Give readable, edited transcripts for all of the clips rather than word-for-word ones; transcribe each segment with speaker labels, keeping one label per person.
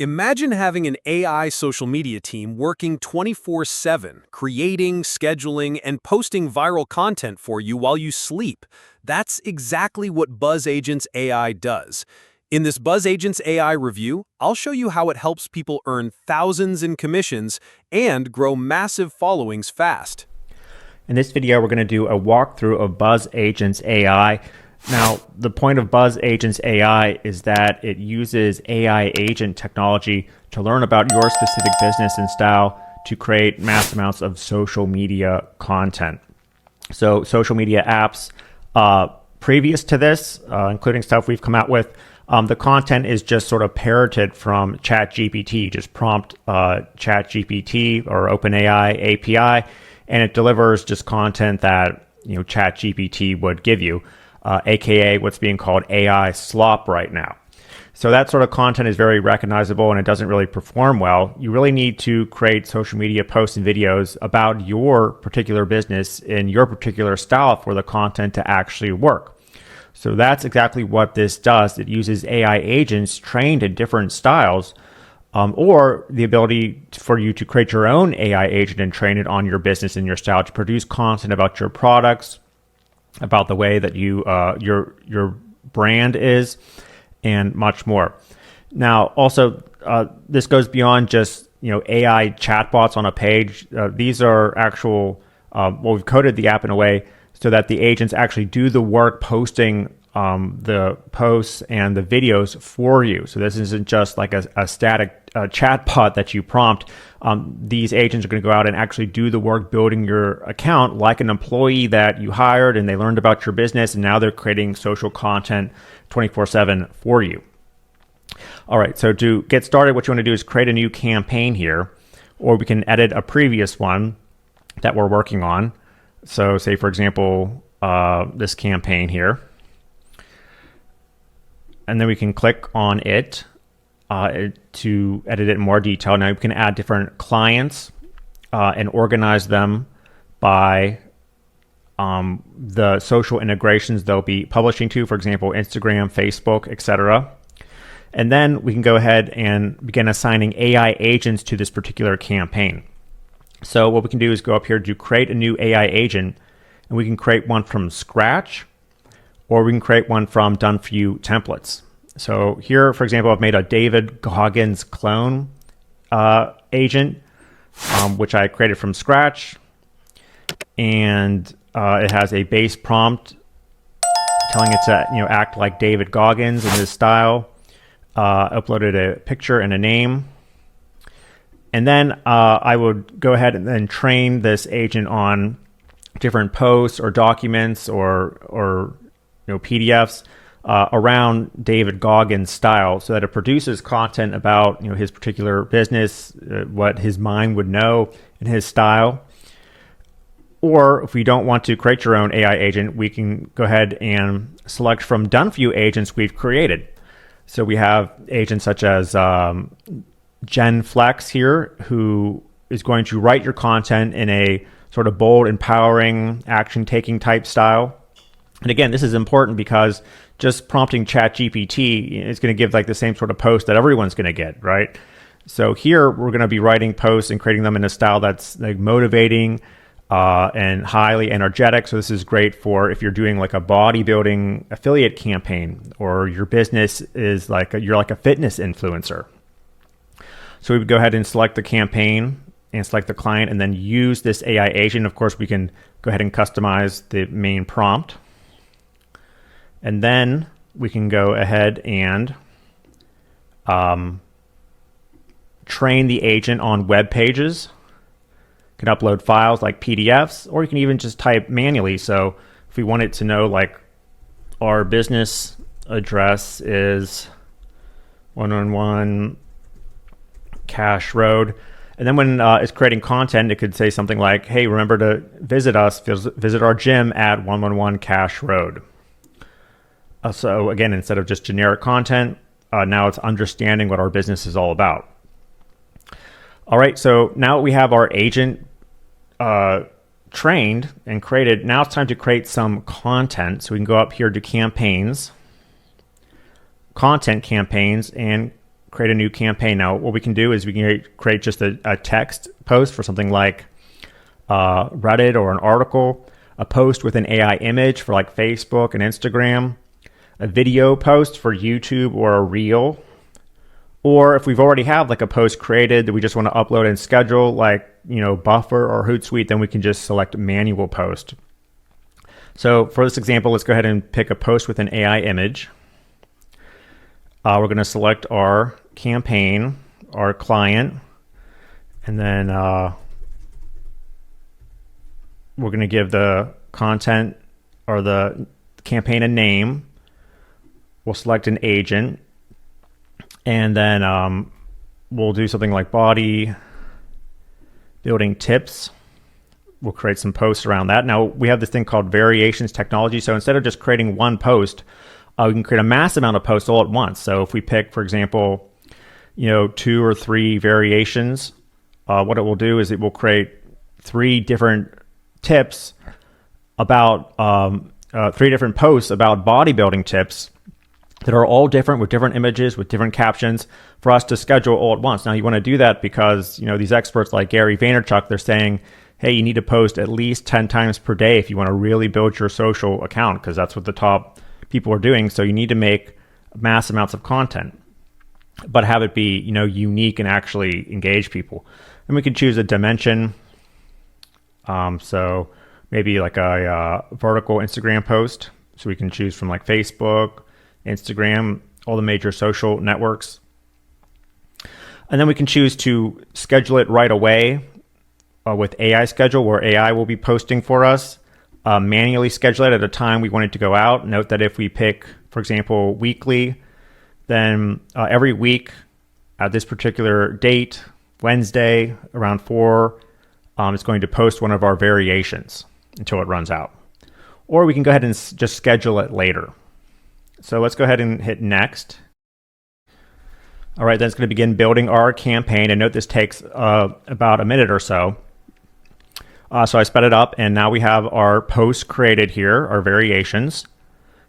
Speaker 1: Imagine having an AI social media team working 24/7, creating, scheduling, and posting viral content for you while you sleep. That's exactly what BuzzAgents AI does. In this BuzzAgents AI review, I'll show you how it helps people earn thousands in commissions and grow massive followings fast.
Speaker 2: In this video, we're going to do a walkthrough of BuzzAgentsAI. Now, the point of BuzzAgentsAI is that it uses AI agent technology to learn about your specific business and style to create mass amounts of social media content. So social media apps previous to this, including stuff we've come out with, the content is just sort of parroted from ChatGPT. Just prompt ChatGPT or OpenAI API, and it delivers just content that ChatGPT would give you, aka what's being called AI slop right now. So that sort of content is very recognizable and it doesn't really perform well. You really need to create social media posts and videos about your particular business in your particular style for the content to actually work. So that's exactly what this does. It uses AI agents trained in different styles, or the ability for you to create your own AI agent and train it on your business and your style to produce content about your products, about the way that your brand is, and much more. Now, also, this goes beyond just AI chatbots on a page. These are actual. We've coded the app in a way so that the agents actually do the work posting the posts and the videos for you. So this isn't just like a static chatbot that you prompt. These agents are going to go out and actually do the work building your account like an employee that you hired, and they learned about your business, and now they're creating social content 24/7 for you. All right, so to get started, what you want to do is create a new campaign here, or we can edit a previous one that we're working on. So say, for example, this campaign here. And then we can click on it to edit it in more detail. Now we can add different clients and organize them by the social integrations they'll be publishing to, for example, Instagram, Facebook, etc. And then we can go ahead and begin assigning AI agents to this particular campaign. So what we can do is go up here to create a new AI agent, and we can create one from scratch, or we can create one from done-for-you templates. So here, for example, I've made a David Goggins clone agent, which I created from scratch. And it has a base prompt telling it to act like David Goggins in this style. Uploaded a picture and a name. And then I would go ahead and then train this agent on different posts or documents or PDFs around David Goggins' style, so that it produces content about his particular business, what his mind would know in his style. Or if we don't want to create your own AI agent, we can go ahead and select from done-for-you agents we've created. So we have agents such as Jen Flex here, who is going to write your content in a sort of bold, empowering, action-taking type style. And again, this is important because just prompting ChatGPT is going to give like the same sort of post that everyone's going to get, right? So here we're going to be writing posts and creating them in a style that's like motivating and highly energetic. So this is great for if you're doing like a bodybuilding affiliate campaign, or your business is you're like a fitness influencer. So we would go ahead and select the campaign and select the client, and then use this AI agent. Of course, we can go ahead and customize the main prompt. And then we can go ahead and train the agent on web pages. You can upload files like PDFs, or you can even just type manually. So if we wanted to know, like, our business address is 111 Cash Road. And then when it's creating content, it could say something like, hey, remember to visit our gym at 111 Cash Road. So again, instead of just generic content, now it's understanding what our business is all about. All right, so now we have our agent trained and created. Now it's time to create some content. So we can go up here to campaigns, content campaigns, and create a new campaign. Now, what we can do is we can create just a text post for something like Reddit or an article, a post with an AI image for like Facebook and Instagram, a video post for YouTube or a reel. Or if we've already have like a post created that we just want to upload and schedule, like, Buffer or Hootsuite, then we can just select manual post. So for this example, let's go ahead and pick a post with an AI image. We're going to select our campaign, our client, and then we're going to give the content or the campaign a name. We'll select an agent. And then we'll do something like body building tips. We'll create some posts around that. Now, we have this thing called variations technology. So instead of just creating one post, we can create a mass amount of posts all at once. So if we pick, for example, 2 or 3 variations, what it will do is it will create 3 different tips about 3 different posts about bodybuilding tips that are all different with different images, with different captions for us to schedule all at once. Now, you want to do that because, these experts like Gary Vaynerchuk, they're saying, hey, you need to post at least 10 times per day if you want to really build your social account, because that's what the top people are doing. So you need to make mass amounts of content, but have it be, unique and actually engage people. And we can choose a dimension. So maybe like a vertical Instagram post. So we can choose from like Facebook, Instagram, all the major social networks. And then we can choose to schedule it right away with AI schedule, where AI will be posting for us. Manually schedule it at a time we want it to go out. Note that if we pick, for example, weekly, then every week at this particular date, Wednesday around 4, it's going to post one of our variations until it runs out. Or we can go ahead and just schedule it later. So let's go ahead and hit next. All right, then it's going to begin building our campaign. And note this takes about a minute or so. So I sped it up, and now we have our posts created here, our variations.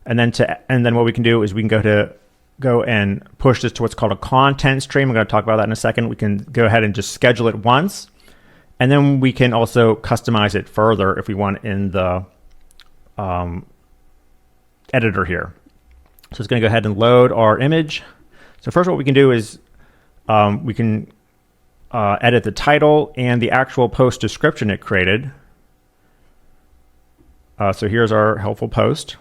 Speaker 2: And then what we can do is we can go and push this to what's called a content stream. I'm going to talk about that in a second. We can go ahead and just schedule it once, and then we can also customize it further if we want in the editor here. So it's going to go ahead and load our image. So first what we can do is we can edit the title and the actual post description it created. So here's our helpful post.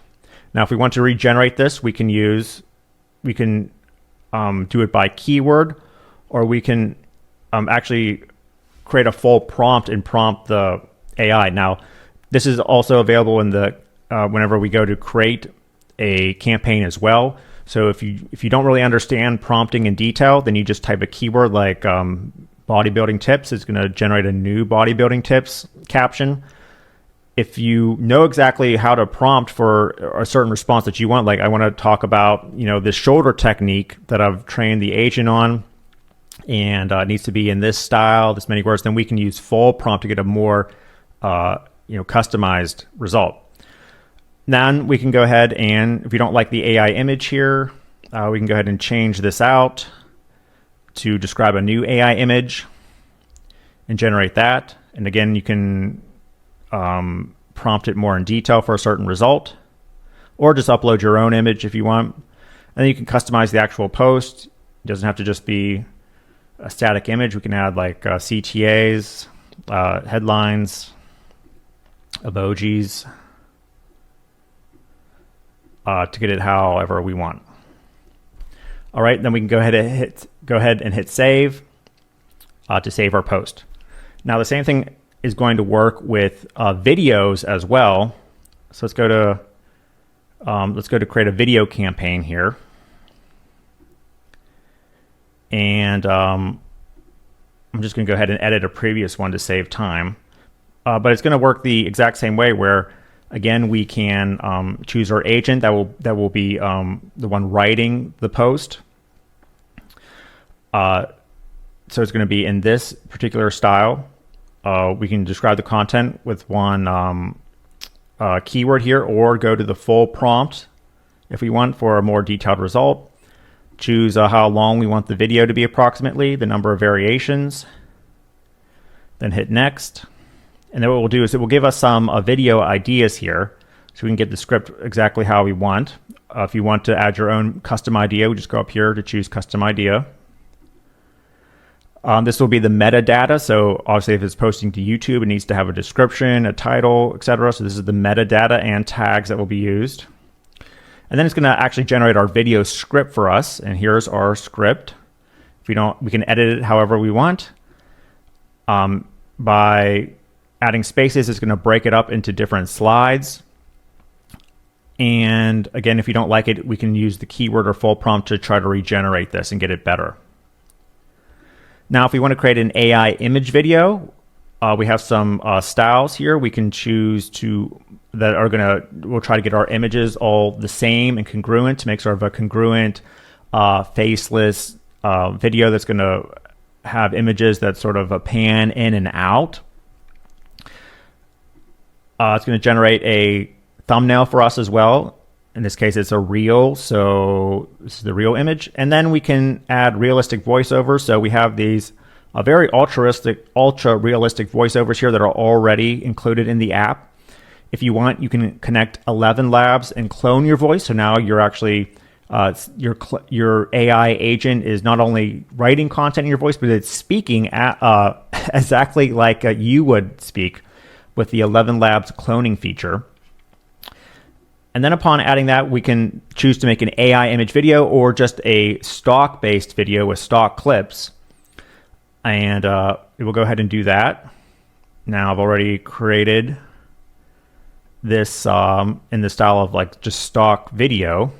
Speaker 2: Now if we want to regenerate this, we can do it by keyword, or we can actually create a full prompt and prompt the AI. Now this is also available in the whenever we go to create a campaign as well. So if you don't really understand prompting in detail, then you just type a keyword like bodybuilding tips. It's going to generate a new bodybuilding tips caption. If you know exactly how to prompt for a certain response that you want, like I want to talk about this shoulder technique that I've trained the agent on, and it needs to be in this style, this many words, then we can use full prompt to get a more customized result. Then we can go ahead and, if we don't like the AI image here, we can go ahead and change this out to describe a new AI image and generate that. And again, you can prompt it more in detail for a certain result, or just upload your own image if you want. And then you can customize the actual post. It doesn't have to just be a static image. We can add like CTAs, headlines, emojis, to get it however we want. All right, then we can go ahead and hit save to save our post. Now the same thing is going to work with videos as well. So let's go to create a video campaign here, and I'm just going to go ahead and edit a previous one to save time. But it's going to work the exact same way, where again we can choose our agent that will be the one writing the post. So it's going to be in this particular style. We can describe the content with one keyword here, or go to the full prompt if we want for a more detailed result. choose how long we want the video to be approximately, the number of variations, then hit next. And then what we'll do is it will give us some video ideas here, so we can get the script exactly how we want. If you want to add your own custom idea, we just go up here to choose custom idea. This will be the metadata. So obviously if it's posting to YouTube, it needs to have a description, a title, etc. So this is the metadata and tags that will be used. And then it's going to actually generate our video script for us. And here's our script. If we don't, we can edit it however we want. By adding spaces, it's going to break it up into different slides. And again, if you don't like it, we can use the keyword or full prompt to try to regenerate this and get it better. Now, if we want to create an AI image video, we have some styles here. We can choose we'll try to get our images all the same and congruent to make sort of a congruent, faceless video that's going to have images that sort of a pan in and out. It's going to generate a thumbnail for us as well. In this case, it's a reel, so this is the real image. And then we can add realistic voiceovers. So we have these very ultra realistic voiceovers here that are already included in the app. If you want, you can connect 11 labs and clone your voice. So now you're actually, your AI agent is not only writing content in your voice, but it's speaking exactly like you would speak with the 11 labs cloning feature. And then upon adding that, we can choose to make an AI image video or just a stock-based video with stock clips. And it will go ahead and do that. Now I've already created this in the style of like just stock video.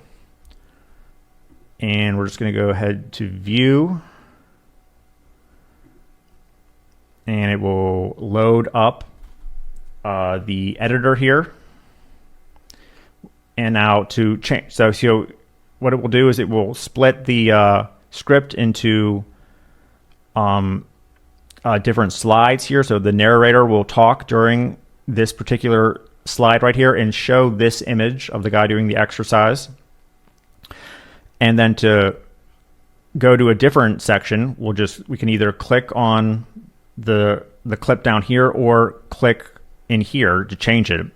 Speaker 2: And we're just going to go ahead to view. And it will load up the editor here. And now to change, so what it will do is it will split the script into different slides here. So the narrator will talk during this particular slide right here and show this image of the guy doing the exercise. And then to go to a different section, we can either click on the clip down here or click in here to change it.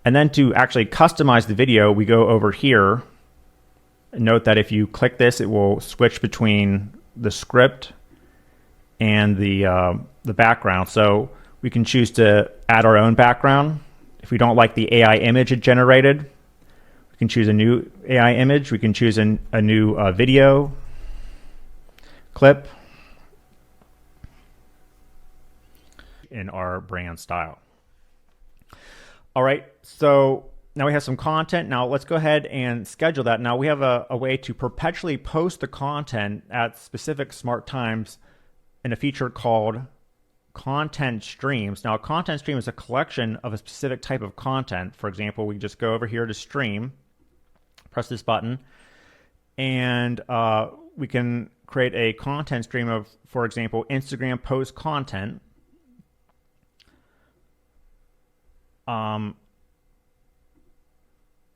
Speaker 2: And then to actually customize the video, we go over here. Note that if you click this, it will switch between the script and the background. So we can choose to add our own background. If we don't like the AI image it generated, we can choose a new AI image. We can choose a new video clip in our brand style. All right, so now we have some content. Now let's go ahead and schedule that. Now we have a way to perpetually post the content at specific smart times in a feature called content streams. Now a content stream is a collection of a specific type of content. For example, we just go over here to stream, press this button, and we can create a content stream of, for example, Instagram post content.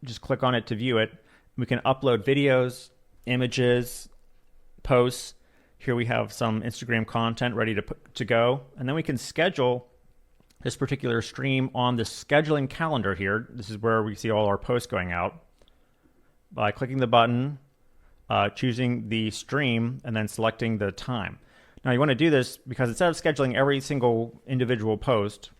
Speaker 2: Just click on it to view it. We can upload videos, images, posts. Here we have some Instagram content ready to go. And then we can schedule this particular stream on the scheduling calendar here. This is where we see all our posts going out. By clicking the button, choosing the stream, and then selecting the time. Now you want to do this because instead of scheduling every single individual post,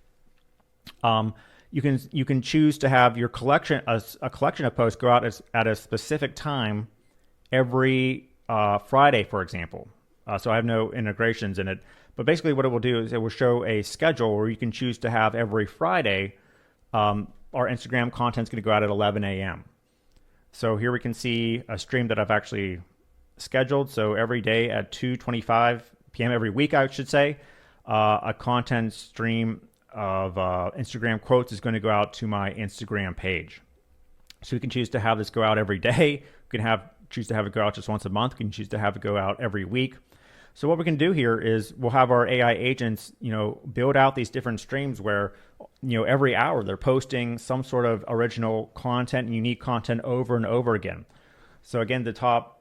Speaker 2: you can choose to have your collection, a collection of posts go out at a specific time every Friday, for example. So I have no integrations in it. But basically what it will do is it will show a schedule where you can choose to have every Friday, our Instagram content is going to go out at 11 a.m. So here we can see a stream that I've actually scheduled. So every day at 2:25 p.m. every week, I should say, a content stream of Instagram quotes is going to go out to my Instagram page. So we can choose to have this go out every day. We can choose to have it go out just once a month. We can choose to have it go out every week. So what we can do here is we'll have our AI agents, build out these different streams where, every hour they're posting some sort of original content, unique content over and over again. So again, the top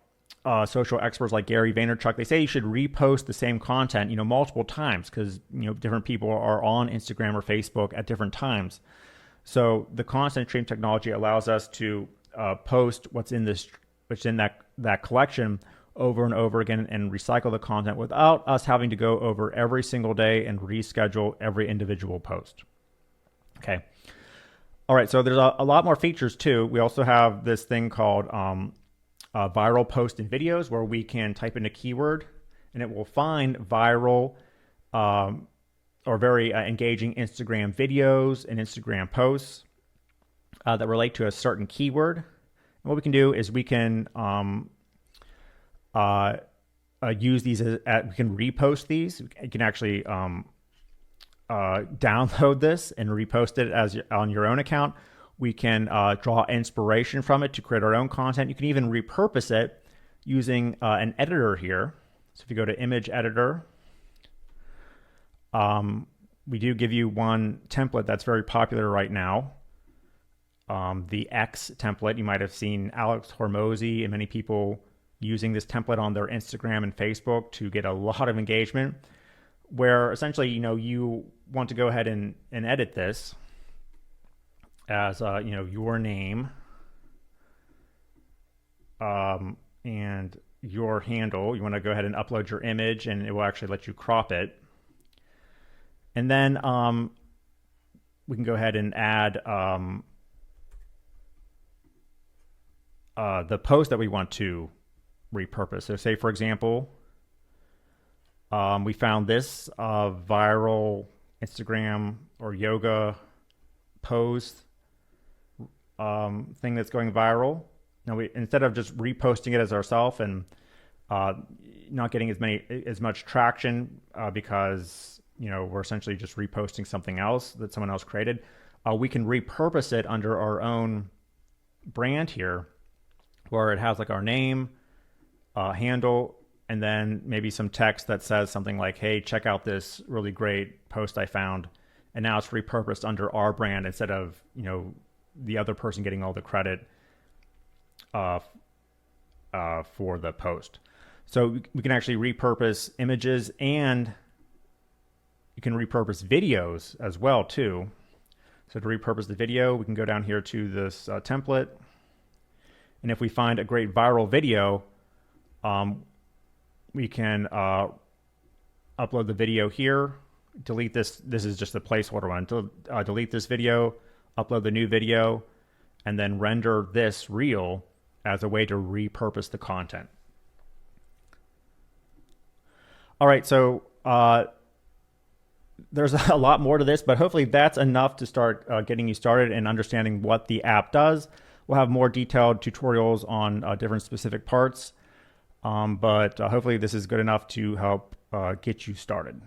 Speaker 2: social experts like Gary Vaynerchuk, they say you should repost the same content, multiple times because, different people are on Instagram or Facebook at different times. So the constant stream technology allows us to post what's in that collection over and over again and recycle the content without us having to go over every single day and reschedule every individual post. Okay. All right. So there's a lot more features too. We also have this thing called viral posts and videos, where we can type in a keyword and it will find viral or very engaging Instagram videos and Instagram posts that relate to a certain keyword. And what we can do is we can use these we can repost these. You can actually download this and repost it as on your own account. We can draw inspiration from it to create our own content. You can even repurpose it using an editor here. So if you go to image editor, we do give you one template that's very popular right now. The X template. You might have seen Alex Hormozy and many people using this template on their Instagram and Facebook to get a lot of engagement, where essentially, you want to go ahead and edit this as, your name and your handle. You want to go ahead and upload your image and it will actually let you crop it. And then we can go ahead and add the post that we want to repurpose. So say, for example, we found this viral Instagram or yoga pose thing that's going viral. Now, instead of just reposting it as ourselves and not getting as much traction because we're essentially just reposting something else that someone else created, we can repurpose it under our own brand here, where it has like our name, handle, and then maybe some text that says something like, hey, check out this really great post I found. And now it's repurposed under our brand instead of, the other person getting all the credit for the post. So we can actually repurpose images, and you can repurpose videos as well too. So to repurpose the video, we can go down here to this template. And if we find a great viral video, we can upload the video here, delete this. This is just a placeholder one. Delete this video, upload the new video, and then render this reel as a way to repurpose the content. All right, so there's a lot more to this, but hopefully that's enough to start getting you started and understanding what the app does. We'll have more detailed tutorials on different specific parts. But hopefully this is good enough to help get you started.